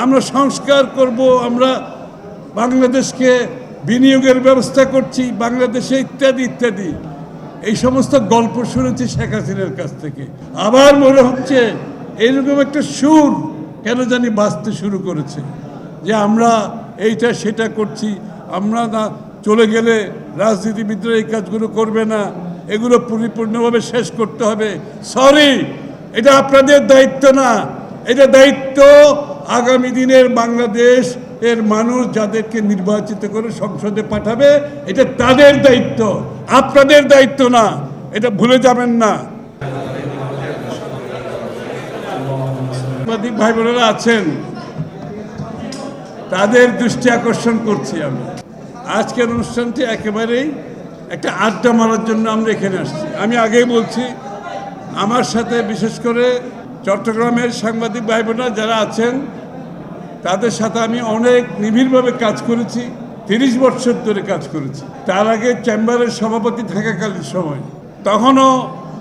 আমরা সংস্কার করব, আমরা বাংলাদেশকে বিনিয়োগের ব্যবস্থা করছি বাংলাদেশে, ইত্যাদি ইত্যাদি। এই সমস্ত গল্প শুনেছি শেখ হাসিনার কাছ থেকে। আবার মনে হচ্ছে এইরকম একটা সুর কেন জানি বাজতে শুরু করেছে যে আমরা এইটা সেটা করছি, আমরা না চলে গেলে রাজনীতিবিদরা এই কাজগুলো করবে না, এগুলো পরিপূর্ণভাবে শেষ করতে হবে। সরি, এটা আপনাদের দায়িত্ব না, এটা দায়িত্ব আগামী দিনের বাংলাদেশ এর মানুষ যাদেরকে নির্বাচিত করে সংসদে পাঠাবে, এটা তাদের দায়িত্ব, আপনাদের দায়িত্ব না, এটা ভুলে যাবেন না। সাংবাদিক ভাই বোনেরা আছেন, তাদের দৃষ্টি আকর্ষণ করছি আমি। আজকের অনুষ্ঠানটি একেবারেই একটা আড্ডা মারার জন্য আমরা এখানে আসছি। আমি আগেই বলছি, আমার সাথে বিশেষ করে চট্টগ্রামের সাংবাদিক ভাই বোনেরা যারা আছেন তাদের সাথে আমি অনেক নিবিড়ভাবে কাজ করেছি, 30 বছর ধরে কাজ করেছি। তার আগে চেম্বারের সভাপতি থাকাকালীন সময় তখনও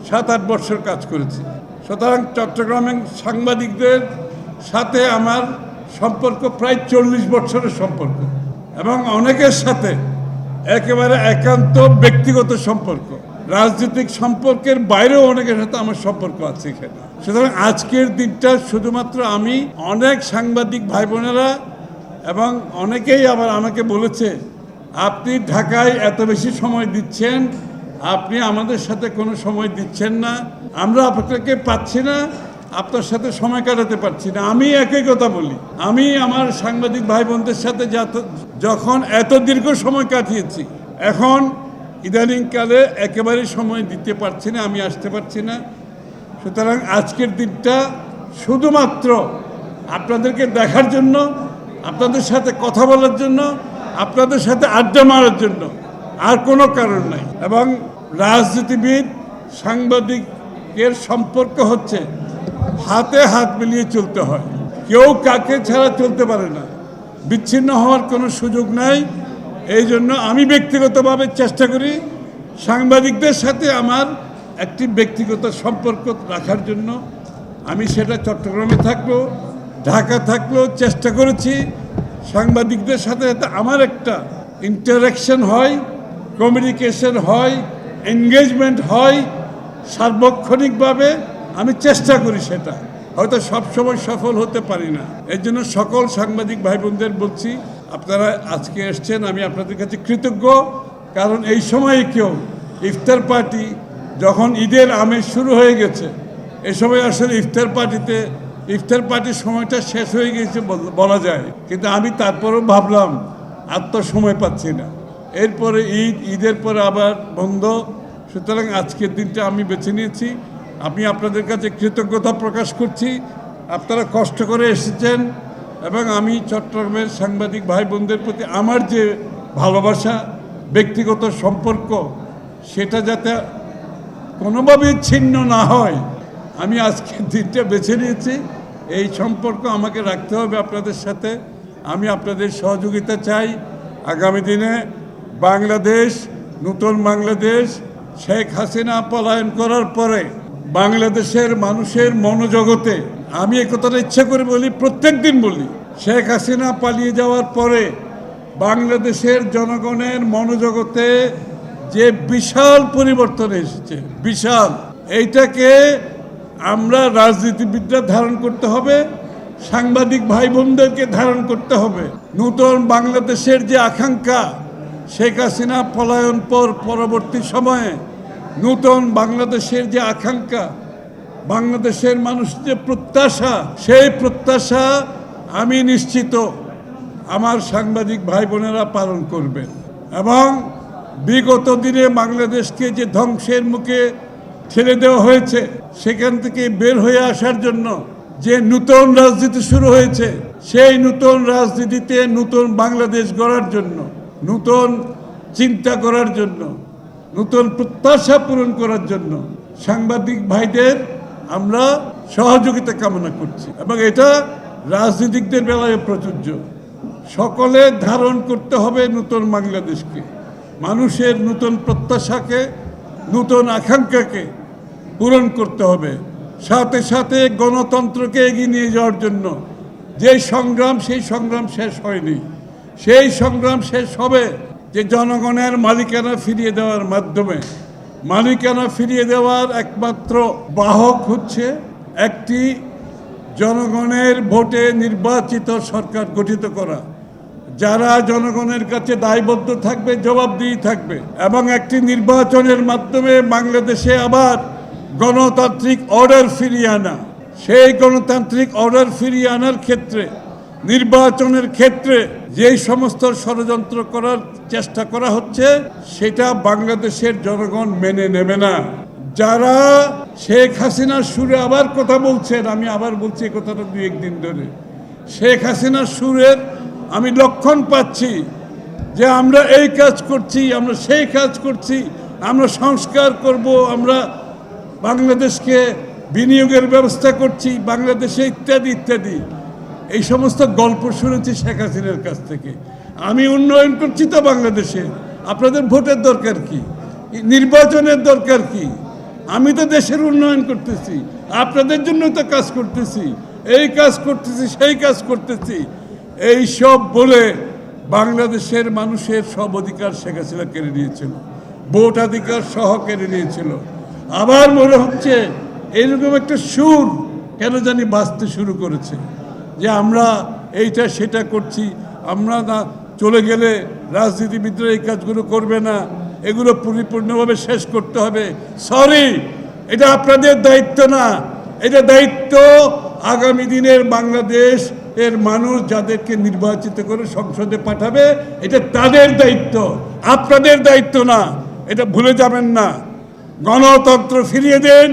7-8 বছর কাজ করেছি। সুতরাং চট্টগ্রামের সাংবাদিকদের সাথে আমার সম্পর্ক প্রায় 40 বছরের সম্পর্ক, এবং অনেকের সাথে একেবারে একান্ত ব্যক্তিগত সম্পর্ক, রাজনৈতিক সম্পর্কের বাইরেও অনেকের সাথে আমার সম্পর্ক আছে এখানে। সুতরাং আজকের দিনটা শুধুমাত্র আমি, অনেক সাংবাদিক ভাই বোনেরা এবং অনেকেই আবার আমাকে বলেছে, আপনি ঢাকায় এত বেশি সময় দিচ্ছেন, আপনি আমাদের সাথে কোনো সময় দিচ্ছেন না, আমরা আপনাকে পাচ্ছি না, আপনার সাথে সময় কাটাতে পারছি না। আমি একই কথা বলি, আমি আমার সাংবাদিক ভাই বোনদের সাথে যখন এত দীর্ঘ সময় কাটিয়েছি, এখন ইদানিংকালে একেবারে সময় দিতে পারছি না, আমি আসতে পারছি না। সুতরাং আজকের দিনটা শুধুমাত্র আপনাদেরকে দেখার জন্য, আপনাদের সাথে কথা বলার জন্য, আপনাদের সাথে আড্ডা মারার জন্য, আর কোনো কারণ নাই। এবং রাজনীতিবিদ সাংবাদিকের সম্পর্ক হচ্ছে হাতে হাত মিলিয়ে চলতে হয়, কেউ কাকে ছাড়া চলতে পারে না, বিচ্ছিন্ন হওয়ার কোনো সুযোগ নাই। এই জন্য আমি ব্যক্তিগতভাবে চেষ্টা করি সাংবাদিকদের সাথে আমার একটি ব্যক্তিগত সম্পর্ক রাখার জন্য। আমি সেটা চট্টগ্রামে থাকলেও, ঢাকা থাকলেও চেষ্টা করেছি সাংবাদিকদের সাথে আমার একটা ইন্টারাকশন হয়, কমিউনিকেশন হয়, এনগেজমেন্ট হয় সার্বক্ষণিকভাবে। আমি চেষ্টা করি, সেটা হয়তো সবসময় সফল হতে পারি না। এর জন্য সকল সাংবাদিক ভাই বোনদের বলছি, আপনারা আজকে এসছেন, আমি আপনাদের কাছে কৃতজ্ঞ। কারণ এই সময়ে কেউ ইফতার পার্টি, যখন ঈদের আমেজ শুরু হয়ে গেছে, এই সময় আসলে ইফতার পার্টির সময়টা শেষ হয়ে গেছে বলা যায়। কিন্তু আমি তারপরেও ভাবলাম আর তো সময় পাচ্ছি না, এরপরে ঈদের পরে আবার বন্ধ। সুতরাং আজকের দিনটা আমি বেছে নিয়েছি। আমি আপনাদের কাছে কৃতজ্ঞতা প্রকাশ করছি, আপনারা কষ্ট করে এসেছেন, এবং আমি চট্টগ্রামের সাংবাদিক ভাই বোনদের প্রতি আমার যে ভালোবাসা, ব্যক্তিগত সম্পর্ক, সেটা যাতে কোনোভাবেই ছিন্ন না হয়, আমি আজকের দিনটা বেছে নিয়েছি। এই সম্পর্ক আমাকে রাখতে হবে আপনাদের সাথে। আমি আপনাদের সহযোগিতা চাই। আগামী দিনে বাংলাদেশ, নতুন বাংলাদেশ, শেখ হাসিনা পলায়ন করার পরে বাংলাদেশের মানুষের মনোজগতে, আমি এই কথাটা ইচ্ছা করে বলি, প্রত্যেক দিন বলি, শেখ হাসিনা পালিয়ে যাওয়ার পরে বাংলাদেশের জনগণের মনোজগতে যে বিশাল পরিবর্তন এসেছে, বিশাল, এইটাকে আমরা রাজনীতিবিদরা ধারণ করতে হবে, সাংবাদিক ভাই বোনদেরকে ধারণ করতে হবে। নতুন বাংলাদেশের যে আকাঙ্ক্ষা, শেখ হাসিনা পলায়ন পরবর্তী সময়ে নতুন বাংলাদেশের যে আকাঙ্ক্ষা, বাংলাদেশের মানুষের যে প্রত্যাশা, সেই প্রত্যাশা আমি নিশ্চিত আমার সাংবাদিক ভাই বোনেরা পালন করবেন। এবং বিগত দিনে বাংলাদেশকে যে ধ্বংসের মুখে ঠেলে দেওয়া হয়েছে, সেখান থেকে বের হয়ে আসার জন্য যে নতুন রাজনীতি শুরু হয়েছে, সেই নতুন রাজনীতিতে নতুন বাংলাদেশ গড়ার জন্য, নতুন চিন্তা করার জন্য, নতুন প্রত্যাশা পূরণ করার জন্য সাংবাদিক ভাইদের আমরা সহযোগিতা কামনা করছি। এবং এটা রাজনীতিকদের বেলায় প্রযোজ্য। সকলে ধারণ করতে হবে নতুন বাংলাদেশকে, মানুষের নতুন প্রত্যাশাকে, নতুন আকাঙ্ক্ষাকে পূরণ করতে হবে। সাথে সাথে গণতন্ত্রকে এগিয়ে নিয়ে যাওয়ার জন্য সেই সংগ্রাম শেষ হয়নি। সেই সংগ্রাম শেষ হবে যে জনগণের মালিকানা ফিরিয়ে দেওয়ার মাধ্যমে। মালিকানা ফিরিয়ে দেওয়ার একমাত্র বাহক হচ্ছে একটি জনগণের ভোটে নির্বাচিত সরকার গঠিত করা, যারা জনগণের কাছে দায়বদ্ধ থাকবে, জবাবদিহি থাকবে, এবং একটি নির্বাচনের মাধ্যমে বাংলাদেশে আবার গণতান্ত্রিক অর্ডার ফিরিয়ে আনা। সেই গণতান্ত্রিক অর্ডার ফিরিয়ে আনার ক্ষেত্রে, নির্বাচনের ক্ষেত্রে যেই সমস্ত ষড়যন্ত্র করার চেষ্টা করা হচ্ছে, সেটা বাংলাদেশের জনগণ মেনে নেবে না। যারা শেখ হাসিনার সুরে আবার কথা বলছেন, আমি আবার বলছি এই কথাটা 2-1 দিন ধরে, শেখ হাসিনার সুরের আমি লক্ষণ পাচ্ছি যে আমরা এই কাজ করছি, আমরা সেই কাজ করছি, আমরা সংস্কার করব, আমরা বাংলাদেশকে বিনিয়োগের ব্যবস্থা করছি বাংলাদেশে, ইত্যাদি ইত্যাদি। এই সমস্ত গল্প শুনেছি শেখ হাসিনার কাছ থেকে। আমি উন্নয়ন করছি তো বাংলাদেশে, আপনাদের ভোটের দরকার কি, নির্বাচনের দরকার কি? আমি তো দেশের উন্নয়ন করতেছি, আপনাদের জন্য তো কাজ করতেছি, এই কাজ করতেছি, সেই কাজ করতেছি। এই সব বলে বাংলাদেশের মানুষের সব অধিকার শেখ হাসিনা কেড়ে নিয়েছিল, ভোটাধিকার সহ কেড়ে নিয়েছিল। আবার মনে হচ্ছে এইরকম একটা সুর কেন জানি বাজতে শুরু করেছে যে আমরা এইটা সেটা করছি, আমরা না চলে গেলে রাজনীতিবিদরা এই কাজগুলো করবে না, এগুলো পরিপূর্ণভাবে শেষ করতে হবে। সরি, এটা আপনাদের দায়িত্ব না, এটা দায়িত্ব আগামী দিনের বাংলাদেশ এর মানুষ যাদেরকে নির্বাচিত করে সংসদে পাঠাবে, এটা তাদের দায়িত্ব, আপনাদের দায়িত্ব না। এটা ভুলে যাবেন না। গণতন্ত্র ফিরিয়ে দিন,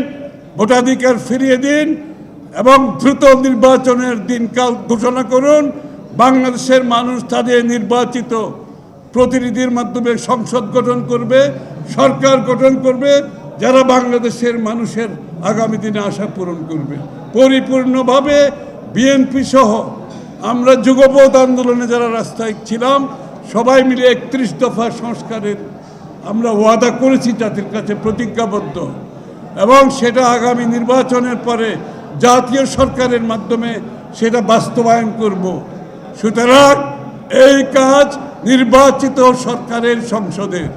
ভোটাধিকার ফিরিয়ে দিন, এবং দ্রুত নির্বাচনের দিনকাল ঘোষণা করুন। বাংলাদেশের মানুষ তাদের নির্বাচিত প্রতিনিধির মাধ্যমে সংসদ গঠন করবে, সরকার গঠন করবে, যারা বাংলাদেশের মানুষের আগামী দিনে আশা পূরণ করবে পরিপূর্ণভাবে। বিএনপি সহ আমরা যুগপৎ আন্দোলনে যারা রাস্তায় ছিলাম, সবাই মিলে 31 দফা সংস্কারের আমরা ওয়াদা করেছি, জাতির কাছে প্রতিজ্ঞাবদ্ধ, এবং সেটা আগামী নির্বাচনের পরে জাতীয় সরকারের মাধ্যমে সেটা বাস্তবায়ন করব। সুতরাং এই কাজ নির্বাচিত সরকারের, সংসদের,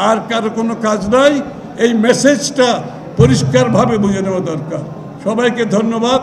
আর কারো কোনো কাজ নাই। এই মেসেজটা পরিষ্কারভাবে বুঝে নেওয়া দরকার। সবাইকে ধন্যবাদ।